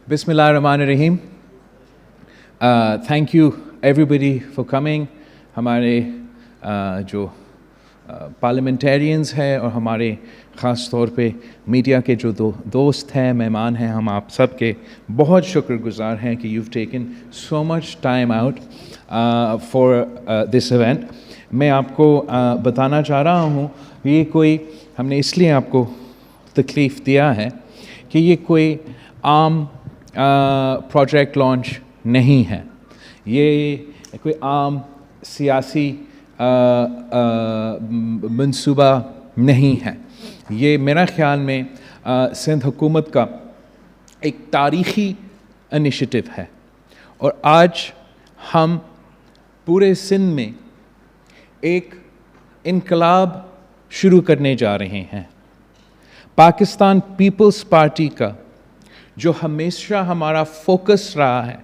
Bismillahirrahmanirrahim. Thank you everybody for coming. ہمارے جو parliamentarians ہیں اور ہمارے خاص طور پہ میڈیا کے جو دوست ہیں، مہمان ہیں، ہم آپ سب کے بہت شکر گزار ہیں کہ you've taken so much time out for this event. میں آپ کو بتانا چاہ رہا ہوں یہ کوئی ہم نے اس لیے آپ کو تکلیف دیا ہے کہ یہ کوئی عام پروجیکٹ لانچ نہیں ہے، یہ کوئی عام سیاسی منصوبہ نہیں ہے. یہ میرا خیال میں سندھ حکومت کا ایک تاریخی انیشیٹو ہے، اور آج ہم پورے سندھ میں ایک انقلاب شروع کرنے جا رہے ہیں. پاکستان پیپلز پارٹی کا جو ہمیشہ ہمارا فوکس رہا ہے،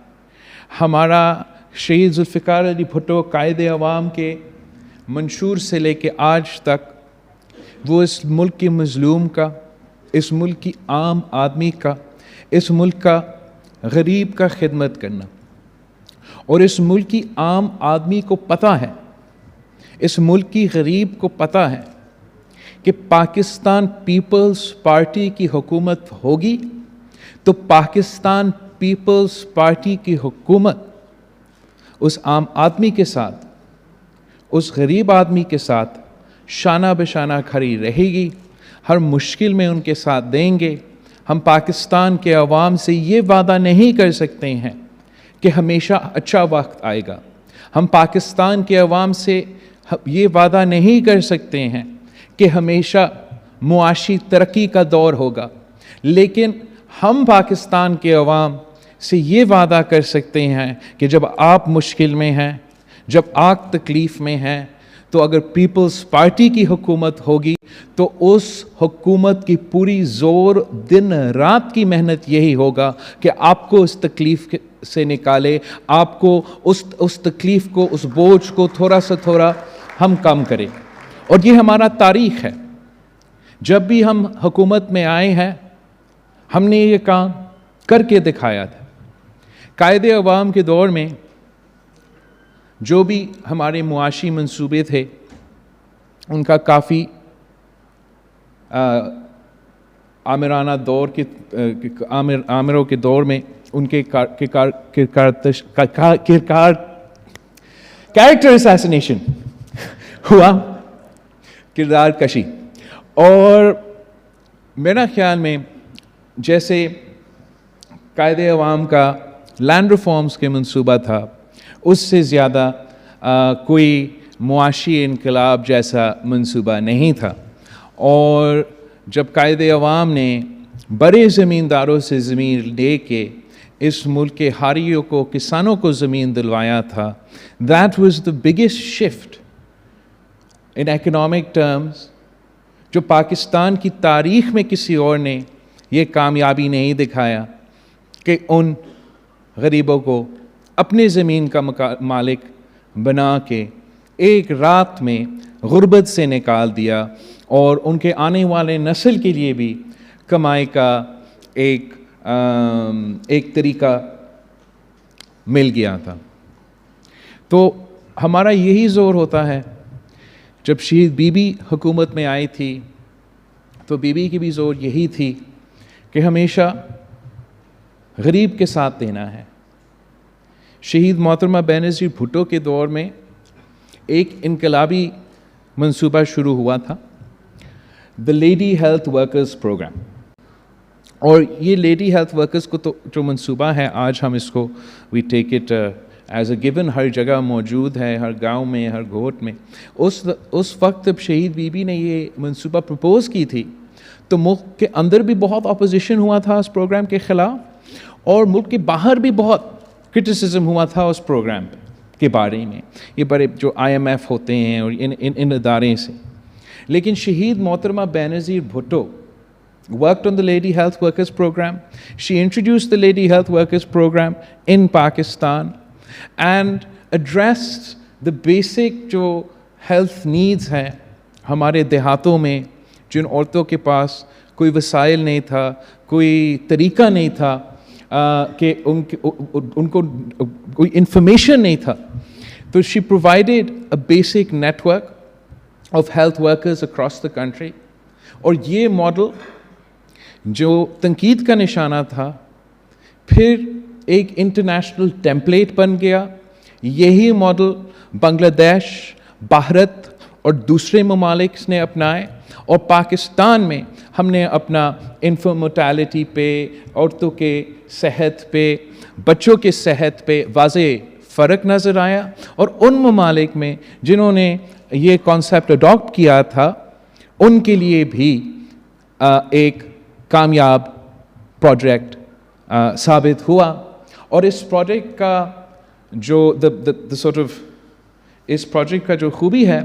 ہمارا شہید ذوالفقار علی بھٹو قائد عوام کے منشور سے لے کے آج تک، وہ اس ملک کے مظلوم کا، اس ملک کی عام آدمی کا، اس ملک کا غریب کا خدمت کرنا. اور اس ملک کی عام آدمی کو پتہ ہے، اس ملک کی غریب کو پتہ ہے کہ پاکستان پیپلز پارٹی کی حکومت ہوگی تو پاکستان پیپلز پارٹی کی حکومت اس عام آدمی کے ساتھ، اس غریب آدمی کے ساتھ شانہ بشانہ کھڑی رہے گی، ہر مشکل میں ان کے ساتھ دیں گے. ہم پاکستان کے عوام سے یہ وعدہ نہیں کر سکتے ہیں کہ ہمیشہ اچھا وقت آئے گا. ہم پاکستان کے عوام سے یہ وعدہ نہیں کر سکتے ہیں کہ ہمیشہ معاشی ترقی کا دور ہوگا، لیکن ہم پاکستان کے عوام سے یہ وعدہ کر سکتے ہیں کہ جب آپ مشکل میں ہیں، جب آپ تکلیف میں ہیں، تو اگر پیپلز پارٹی کی حکومت ہوگی تو اس حکومت کی پوری زور دن رات کی محنت یہی ہوگا کہ آپ کو اس تکلیف سے نکالے، آپ کو اس تکلیف کو، اس بوجھ کو تھوڑا سا تھوڑا ہم کم کریں. اور یہ ہمارا تاریخ ہے. جب بھی ہم حکومت میں آئے ہیں ہم نے یہ کام کر کے دکھایا تھا. قائد عوام کے دور میں جو بھی ہمارے معاشی منصوبے تھے ان کا کافی آمرانہ دور کے آمروں کے دور میں ان کے کیریکٹر اسیسینیشن ہوا، کردار کشی. اور میرا خیال میں جیسے قائد عوام کا لینڈ ریفارمز کے منصوبہ تھا، اس سے زیادہ کوئی معاشی انقلاب جیسا منصوبہ نہیں تھا. اور جب قائد عوام نے بڑے زمینداروں سے زمین لے کے اس ملک کے حاریوں کو، کسانوں کو زمین دلوایا تھا، that was the biggest shift in economic terms جو پاکستان کی تاریخ میں کسی اور نے یہ کامیابی نہیں دکھایا کہ ان غریبوں کو اپنے زمین کا مالک بنا کے ایک رات میں غربت سے نکال دیا، اور ان کے آنے والے نسل کے لیے بھی کمائی کا ایک طریقہ مل گیا تھا. تو ہمارا یہی زور ہوتا ہے. جب شہید بی بی حکومت میں آئی تھی تو بی بی کی بھی زور یہی تھی کہ ہمیشہ غریب کے ساتھ دینا ہے. شہید محترمہ بینظیر بھٹو کے دور میں ایک انقلابی منصوبہ شروع ہوا تھا، the lady health workers programme. اور یہ لیڈی ہیلتھ ورکرز کو تو جو منصوبہ ہے آج ہم اس کو we take it as a given, ہر جگہ موجود ہے، ہر گاؤں میں، ہر گھوٹ میں. اس وقت جب شہید بی بی نے یہ منصوبہ پرپوز کی تھی تو ملک کے اندر بھی بہت اپوزیشن ہوا تھا اس پروگرام کے خلاف، اور ملک کے باہر بھی بہت کرٹیسزم ہوا تھا اس پروگرام کے بارے میں، یہ بڑے جو IMF ہوتے ہیں اور ان ادارے سے. لیکن شہید محترمہ Benazir Bhutto worked on the Lady Health Workers Program. She introduced the Lady Health Workers Program in Pakistan and addressed the basic جو health needs ہیں ہمارے دیہاتوں میں، جن عورتوں کے پاس کوئی وسائل نہیں تھا، کوئی طریقہ نہیں تھا کہ ان کو کوئی انفارمیشن نہیں تھا. تو she provided a basic network of health workers across the country. اور یہ ماڈل جو تنقید کا نشانہ تھا پھر ایک انٹرنیشنل ٹیمپلیٹ بن گیا. یہی ماڈل بنگلہ دیش، بھارت اور دوسرے ممالک نے اپنائے، اور پاکستان میں ہم نے اپنا انفنٹ مورٹیلٹی پہ، عورتوں کے صحت پہ، بچوں کے صحت پہ واضح فرق نظر آیا. اور ان ممالک میں جنہوں نے یہ کانسیپٹ اڈاپٹ کیا تھا ان کے لیے بھی ایک کامیاب پروجیکٹ ثابت ہوا. اور اس پروجیکٹ کا جو اس پروجیکٹ کا جو خوبی ہے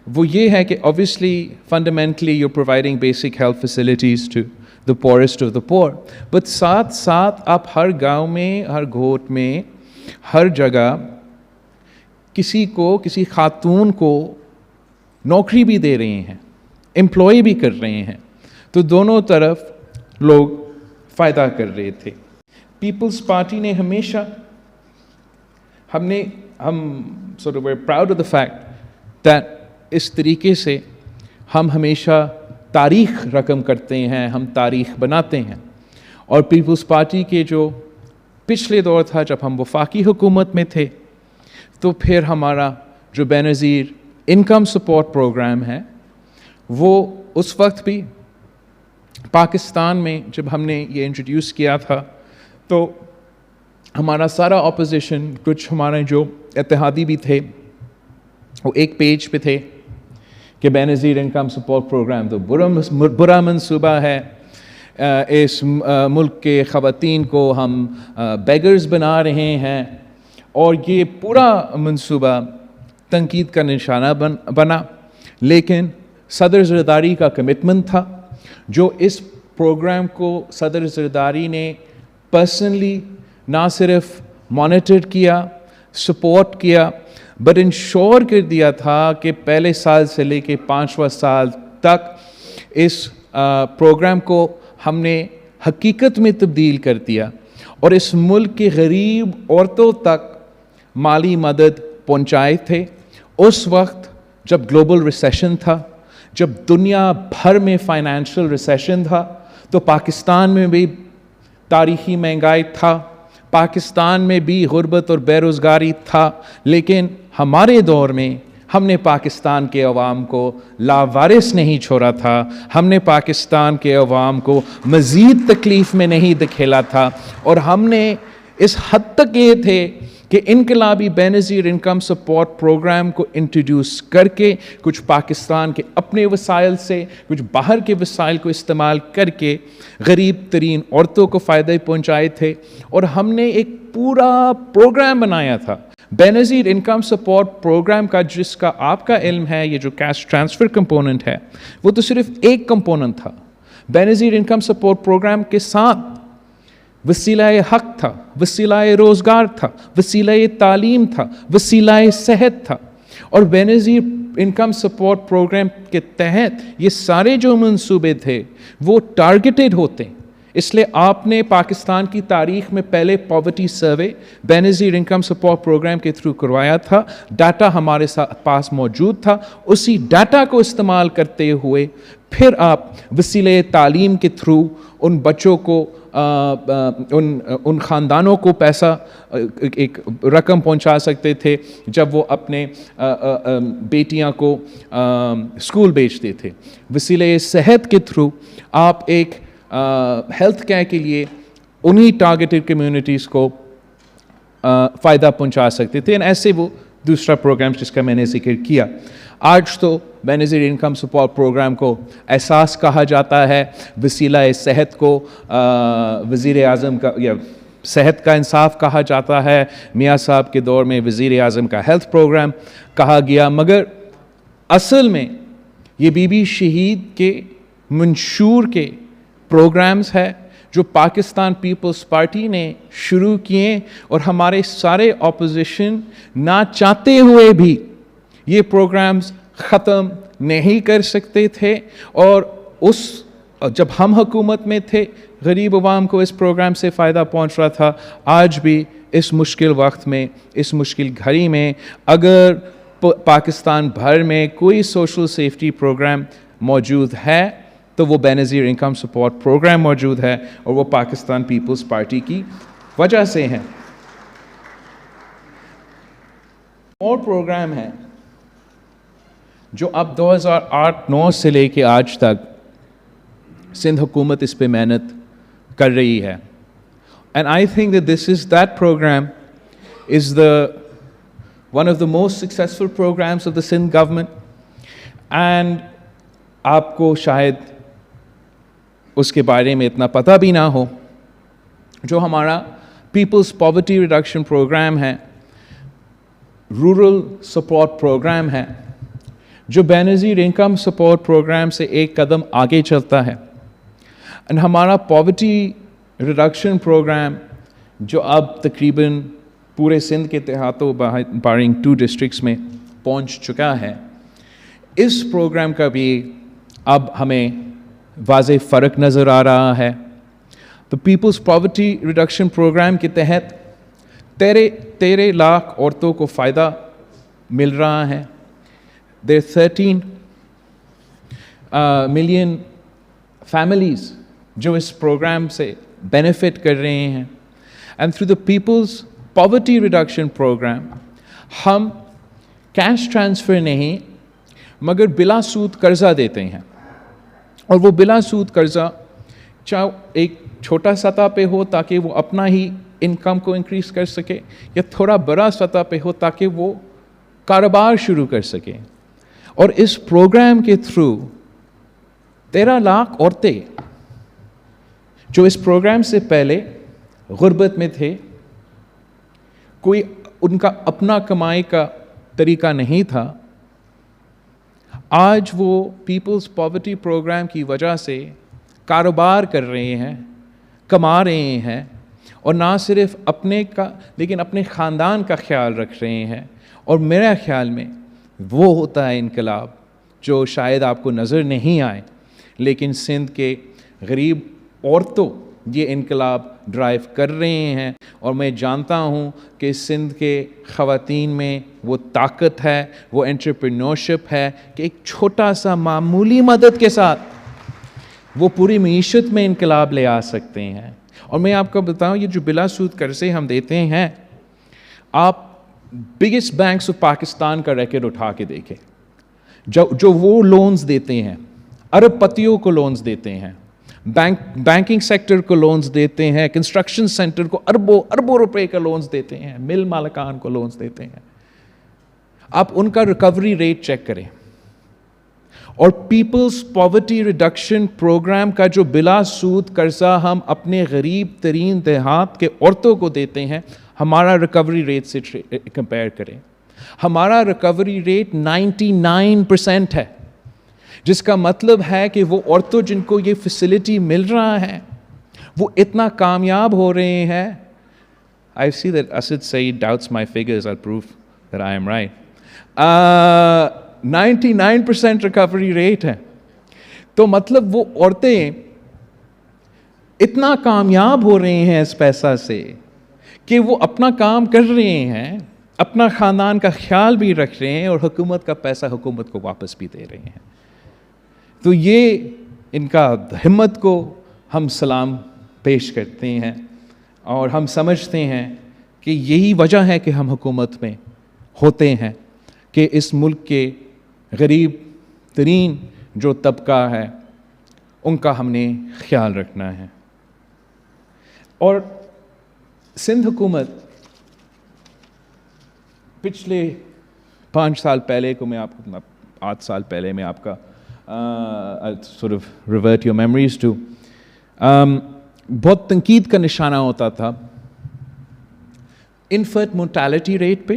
وہ یہ ہے کہ obviously fundamentally you're providing basic health facilities to the poorest of the poor, but ساتھ ساتھ آپ ہر گاؤں میں، ہر گھوٹ میں، ہر جگہ کسی خاتون کو نوکری بھی دے رہے ہیں، امپلائی بھی کر رہے ہیں. تو دونوں طرف لوگ فائدہ کر رہے تھے. پیپلز پارٹی نے ہمیشہ ہم sort of we're proud of the fact that اس طریقے سے ہم ہمیشہ تاریخ رقم کرتے ہیں، ہم تاریخ بناتے ہیں. اور پیپلز پارٹی کے جو پچھلے دور تھا جب ہم وفاقی حکومت میں تھے تو پھر ہمارا جو بے نظیر انکم سپورٹ پروگرام ہے وہ اس وقت بھی پاکستان میں جب ہم نے یہ انٹروڈیوس کیا تھا تو ہمارا سارا اپوزیشن، کچھ ہمارے جو اتحادی بھی تھے وہ ایک پیج پہ تھے کہ بے نظیر انکم سپورٹ پروگرام تو برا منصوبہ ہے، اس ملک کے خواتین کو ہم بیگرز بنا رہے ہیں. اور یہ پورا منصوبہ تنقید کا نشانہ بنا. لیکن صدر زرداری کا کمٹمنٹ تھا، جو اس پروگرام کو صدر زرداری نے پرسنلی نہ صرف مانیٹر کیا، سپورٹ کیا، بٹ انشور کر دیا تھا کہ پہلے سال سے لے کے 5واں سال تک اس پروگرام کو ہم نے حقیقت میں تبدیل کر دیا اور اس ملک کے غریب عورتوں تک مالی مدد پہنچائے تھے. اس وقت جب گلوبل ریسیشن تھا، جب دنیا بھر میں فائنینشیل ریسیشن تھا، تو پاکستان میں بھی تاریخی مہنگائی تھا، پاکستان میں بھی غربت اور بے روزگاری تھا. لیکن ہمارے دور میں ہم نے پاکستان کے عوام کو لاوارث نہیں چھوڑا تھا، ہم نے پاکستان کے عوام کو مزید تکلیف میں نہیں دکھیلا تھا. اور ہم نے اس حد تک یہ تھے کہ انقلابی بے نظیر انکم سپورٹ پروگرام کو انٹروڈیوس کر کے کچھ پاکستان کے اپنے وسائل سے، کچھ باہر کے وسائل کو استعمال کر کے غریب ترین عورتوں کو فائدہ پہنچائے تھے. اور ہم نے ایک پورا پروگرام بنایا تھا بے نظیر انکم سپورٹ پروگرام کا، جس کا آپ کا علم ہے، یہ جو کیش ٹرانسفر کمپوننٹ ہے وہ تو صرف ایک کمپوننٹ تھا. بے نظیر انکم سپورٹ پروگرام کے ساتھ وسیلہ حق تھا، وسیلہ روزگار تھا، وسیلہ تعلیم تھا، وسیلہ صحت تھا. اور بے نظیر انکم سپورٹ پروگرام کے تحت یہ سارے جو منصوبے تھے وہ ٹارگیٹڈ ہوتے ہیں. اس لیے آپ نے پاکستان کی تاریخ میں پہلے پاورٹی سروے بے نظیر انکم سپورٹ پروگرام کے تھرو کروایا تھا. ڈاٹا ہمارے پاس موجود تھا. اسی ڈاٹا کو استعمال کرتے ہوئے پھر آپ وسیلہ تعلیم کے تھرو ان بچوں کو، ان خاندانوں کو پیسہ، ایک رقم پہنچا سکتے تھے جب وہ اپنے بیٹیاں کو اسکول بھیجتے تھے. وسیلہ صحت کے تھرو آپ ایک ہیلتھ کیئر کے لیے انہی ٹارگیٹڈ کمیونٹیز کو فائدہ پہنچا سکتے تھے. ایسے وہ دوسرا پروگرام جس کا میں نے ذکر کیا. آج تو بے نظیر انکم سپورٹ پروگرام کو احساس کہا جاتا ہے، وسیلہ صحت کو وزیر اعظم کا یا صحت کا انصاف کہا جاتا ہے. میاں صاحب کے دور میں وزیر اعظم کا ہیلتھ پروگرام کہا گیا، مگر اصل میں یہ بی بی شہید کے منشور کے پروگرامز ہے جو پاکستان پیپلز پارٹی نے شروع کیے. اور ہمارے سارے اپوزیشن نہ چاہتے ہوئے بھی یہ پروگرامز ختم نہیں کر سکتے تھے. اور جب ہم حکومت میں تھے غریب عوام کو اس پروگرام سے فائدہ پہنچ رہا تھا، آج بھی اس مشکل وقت میں، اس مشکل گھڑی میں اگر پاکستان بھر میں کوئی سوشل سیفٹی پروگرام موجود ہے تو وہ بے نظیر انکم سپورٹ پروگرام موجود ہے، اور وہ پاکستان پیپلز پارٹی کی وجہ سے ہیں۔ اور پروگرام ہیں جو اب 2008-9 سے لے کے آج تک سندھ حکومت اس پہ محنت کر رہی ہے، and I think that that program is one of the most successful programs of the Sindh government, and آپ کو شاید اس کے بارے میں اتنا پتہ بھی نہ ہو۔ جو ہمارا پیپلز پاورٹی ریڈکشن پروگرام ہے، رورل سپورٹ پروگرام ہے، جو بے نظیر انکم سپورٹ پروگرام سے ایک قدم آگے چلتا ہے، اور ہمارا پاورٹی ریڈکشن پروگرام جو اب تقریباً پورے سندھ کے دیہاتوں بارنگ 2 ڈسٹرکٹس میں پہنچ چکا ہے، اس پروگرام کا بھی اب ہمیں واضح فرق نظر آ رہا ہے۔ تو پیپلز پاورٹی ریڈکشن پروگرام کے تحت 13 لاکھ عورتوں کو فائدہ مل رہا ہے۔ There are 13 million families جو اس پروگرام سے بینیفٹ کر رہے ہیں، and through the people's poverty reduction programme ہم کیش ٹرانسفر نہیں مگر بلا سود قرضہ دیتے ہیں، اور وہ بلا سود قرضہ چاہے ایک چھوٹا سطح پہ ہو تاکہ وہ اپنا ہی انکم کو انکریز کر سکے، یا تھوڑا بڑا سطح پہ ہو تاکہ وہ کاروبار شروع کر سکے۔ اور اس پروگرام کے تھرو 13 لاکھ عورتیں جو اس پروگرام سے پہلے غربت میں تھے، کوئی ان کا اپنا کمائی کا طریقہ نہیں تھا، آج وہ پیپلز پاورٹی پروگرام کی وجہ سے کاروبار کر رہے ہیں، کما رہے ہیں، اور نہ صرف اپنے کا لیکن اپنے خاندان کا خیال رکھ رہے ہیں۔ اور میرے خیال میں وہ ہوتا ہے انقلاب جو شاید آپ کو نظر نہیں آئے، لیکن سندھ کے غریب عورتوں یہ انقلاب ڈرائیو کر رہے ہیں، اور میں جانتا ہوں کہ سندھ کے خواتین میں وہ طاقت ہے، وہ انٹرپرینورشپ ہے کہ ایک چھوٹا سا معمولی مدد کے ساتھ وہ پوری معیشت میں انقلاب لے آ سکتے ہیں۔ اور میں آپ کو بتاؤں، یہ جو بلا سود قرضے ہم دیتے ہیں، آپ بگیسٹ بینکس آف پاکستان کا ریکارڈ اٹھا کے دیکھیں، جو وہ لونز دیتے ہیں، ارب پتیوں کو لونز دیتے ہیں، بینکنگ سیکٹر کو لونز دیتے ہیں، کنسٹرکشن سینٹر کو اربوں روپے کا لونز دیتے ہیں، مل مالکان کو لونز دیتے ہیں۔ آپ ان کا ریکوری ریٹ چیک کریں، اور پیپلز پاورٹی ریڈکشن پروگرام کا جو بلا سود قرضہ ہم اپنے غریب ترین دیہات کے عورتوں کو دیتے ہیں، ہمارا ریکوری ریٹ سے کمپیئر کریں، ہمارا ریکوری ریٹ 99% ہے، جس کا مطلب ہے کہ وہ عورتوں جن کو یہ فیسلٹی مل رہا ہے وہ اتنا کامیاب ہو رہے ہیں۔ I see that Asad Saeed doubts my figures. I'll prove that I am right. 99% recovery rate ہے، تو مطلب وہ عورتیں اتنا کامیاب ہو رہے ہیں اس پیسہ سے کہ وہ اپنا کام کر رہے ہیں، اپنا خاندان کا خیال بھی رکھ رہے ہیں، اور حکومت کا پیسہ حکومت کو واپس بھی دے رہے ہیں۔ تو یہ ان کا ہمت کو ہم سلام پیش کرتے ہیں، اور ہم سمجھتے ہیں کہ یہی وجہ ہے کہ ہم حکومت میں ہوتے ہیں، کہ اس ملک کے غریب ترین جو طبقہ ہے ان کا ہم نے خیال رکھنا ہے۔ اور سندھ حکومت پچھلے 5 سال پہلے کو میں آپ کو 8 سال پہلے میں آپ کا sort of revert your memories to بہت تنقید کا نشانہ ہوتا تھا انفنٹ mortality ریٹ پہ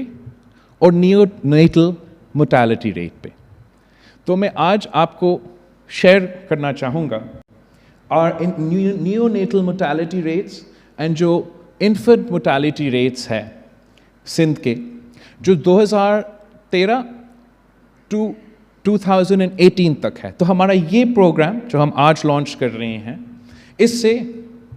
اور نیو نیٹل mortality ریٹ پہ۔ تو میں آج آپ کو شیئر کرنا چاہوں گا اور neonatal mortality rates and جو انفنٹ mortality ریٹس ہے سندھ کے، جو 2013 to 2018 تک ہے۔ تو ہمارا یہ پروگرام جو ہم آج لانچ کر رہے ہیں، اس سے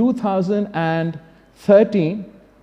2013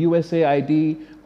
USAID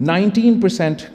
19%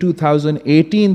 2018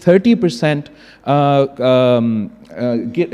30%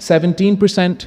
17%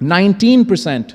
19%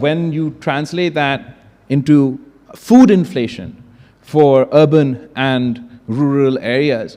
when you translate that into food inflation for urban and rural areas,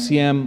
CM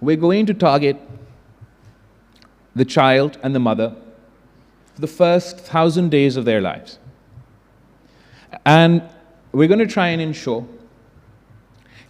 we're going to target the child and the mother for the first 1,000 days of their lives. And we're going to try and ensure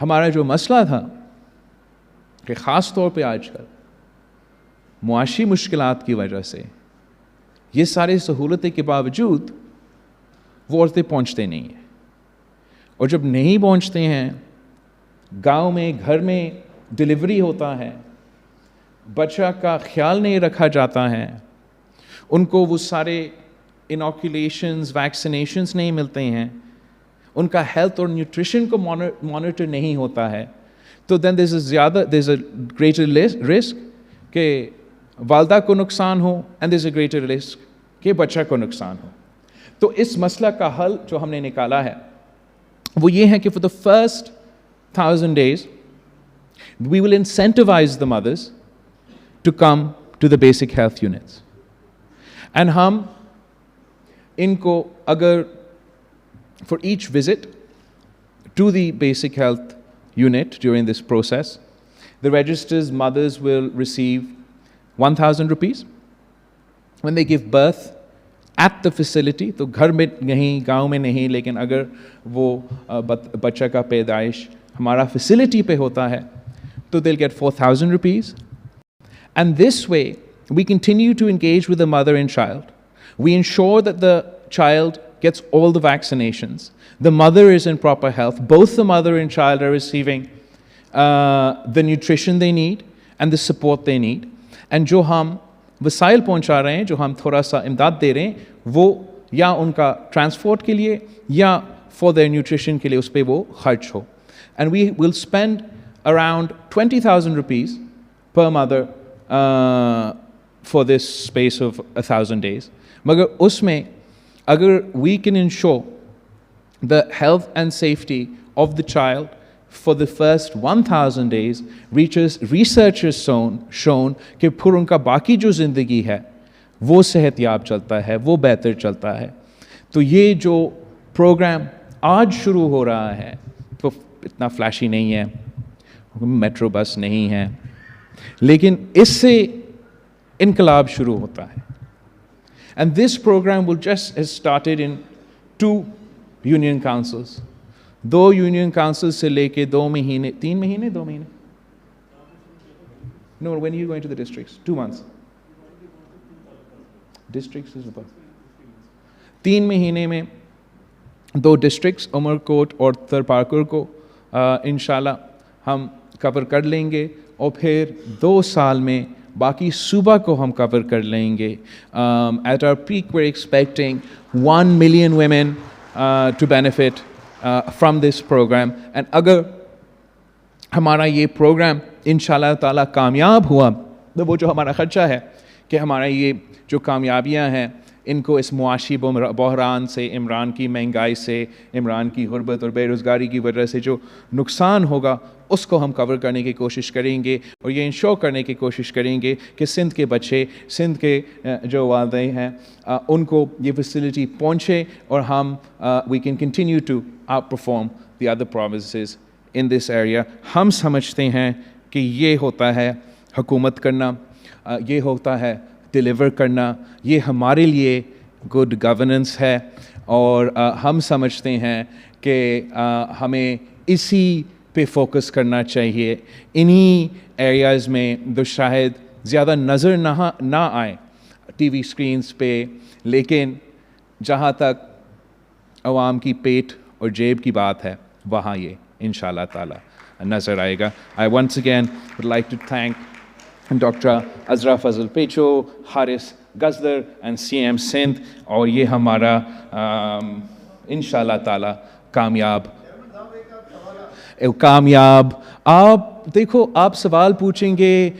ہمارا جو مسئلہ تھا کہ خاص طور پہ آج کل معاشی مشکلات کی وجہ سے یہ ساری سہولتیں کے باوجود وہ عورتیں پہنچتے نہیں ہیں، اور جب نہیں پہنچتے ہیں، گاؤں میں گھر میں ڈلیوری ہوتا ہے، بچہ کا خیال نہیں رکھا جاتا ہے، ان کو وہ سارے انوکولیشنز ویکسینیشنز نہیں ملتے ہیں، ان کا ہیلتھ اور نیوٹریشن کو مانیٹر نہیں ہوتا ہے، تو دین دیر از اے گریٹر رسک کہ والدہ کو نقصان ہو، and there is a greater risk کہ بچہ کو نقصان ہو. تو اس مسئلہ کا حل جو ہم نے نکالا ہے وہ یہ ہے کہ for the first 1000 days we will incentivize the mothers to come to the basic health units. And ہم ان کو اگر for each visit to the basic health unit during this process, the registered mothers will receive 1,000 rupees. When they give birth at the facility, تو گھر میں نہیں، گاؤں میں نہیں، لیکن اگر وہ بچہ کا پیدائش ہمارا فیسلٹی پہ ہوتا ہے تو they'll get 4,000 rupees. And this way, we continue to engage with the mother and child. We ensure that the child gets all the vaccinations. The mother is in proper health. Both the mother and child are receiving the nutrition they need and the support they need. And جو ہم وسائل پہنچا رہے ہیں، جو ہم تھوڑا سا امداد دے رہے ہیں، وہ یا ان کا ٹرانسپورٹ کے لیے یا فار دیئر نیوٹریشن کے لیے اس پہ وہ خرچ ہو. And we will spend around 20,000 rupees per mother for this space of 1,000 days. مگر اس میں اگر we can ensure the health and safety of the child for the first 1,000 days, researchers shown کہ پھر ان کا باقی جو زندگی ہے وہ صحت یاب چلتا ہے، وہ بہتر چلتا ہے. تو یہ جو پروگرام آج شروع ہو رہا ہے تو اتنا فلیشی نہیں ہے، میٹرو بس نہیں ہے، لیکن اس سے انقلاب شروع ہوتا ہے. And this program will just has started in 2 union councils. 2 union councils سے لے کے 2 مہینے 3 مہینے 2 مہینے No, when are you going to the districts? 2 months. Districts is about 3 مہینے میں 2 ڈسٹرکٹس عمر کوٹ اور تھرپارکر کو انشاءاللہ ہم کور کر لیں گے، اور پھر 2 سال میں باقی صوبہ کو ہم کور کر لیں گے. At our peak we're expecting 1 million women to benefit from this program. And اگر ہمارا یہ پروگرام انشاءاللہ تعالیٰ کامیاب ہوا تو وہ جو ہمارا خدشہ ہے کہ ہمارا یہ جو کامیابیاں ہیں ان کو اس معاشی بحران سے، عمران کی مہنگائی سے، عمران کی غربت اور بے روزگاری کی وجہ سے جو نقصان ہوگا اس کو ہم کور کرنے کی کوشش کریں گے، اور یہ انشور کرنے کی کوشش کریں گے کہ سندھ کے بچے، سندھ کے جو والدین ہیں ان کو یہ فیسلٹی پہنچے، اور ہم we can continue to outperform the other provinces in this area. ہم سمجھتے ہیں کہ یہ ہوتا ہے حکومت کرنا، یہ ہوتا ہے ڈیلیور کرنا، یہ ہمارے لیے گڈ گورننس ہے. اور ہم سمجھتے ہیں کہ ہمیں اسی پہ فوکس کرنا چاہیے، انہی ایریاز میں جو شاید زیادہ نظر نہ آئے ٹی وی اسکرینس پہ، لیکن جہاں تک عوام کی پیٹ اور جیب کی بات ہے وہاں یہ انشاءاللہ تعالی نظر آئے گا. I once again would like to thank Dr. Azra Fazal Pecho, Haris Gazdar and CM Sindh. اور یہ ہمارا انشاءاللہ تعالی کامیاب. آپ دیکھو، آپ سوال پوچھیں گے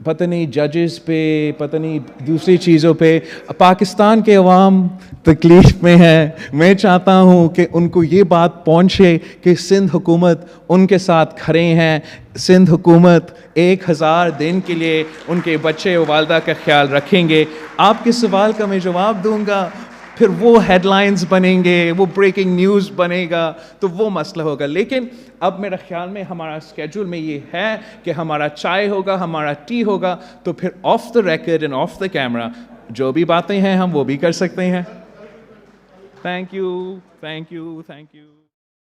پتہ نہیں ججز پہ، پتہ نہیں دوسری چیزوں پہ. پاکستان کے عوام تکلیف میں ہے. میں چاہتا ہوں کہ ان کو یہ بات پہنچے کہ سندھ حکومت ان کے ساتھ کھڑے ہیں. سندھ حکومت 1000 دن کے لیے ان کے بچے و والدہ کا خیال رکھیں گے. آپ کے سوال کا میں جواب دوں گا، پھر وہ ہیڈ لائنز بنیں گے، وہ بریکنگ نیوز بنے گا، تو وہ مسئلہ ہوگا. لیکن اب میرا خیال میں ہمارا اسکیجول میں یہ ہے کہ ہمارا چائے ہوگا، ہمارا ٹی ہوگا، تو پھر of the record and of the camera جو بھی باتیں ہیں ہم وہ بھی کر سکتے ہیں. Thank you.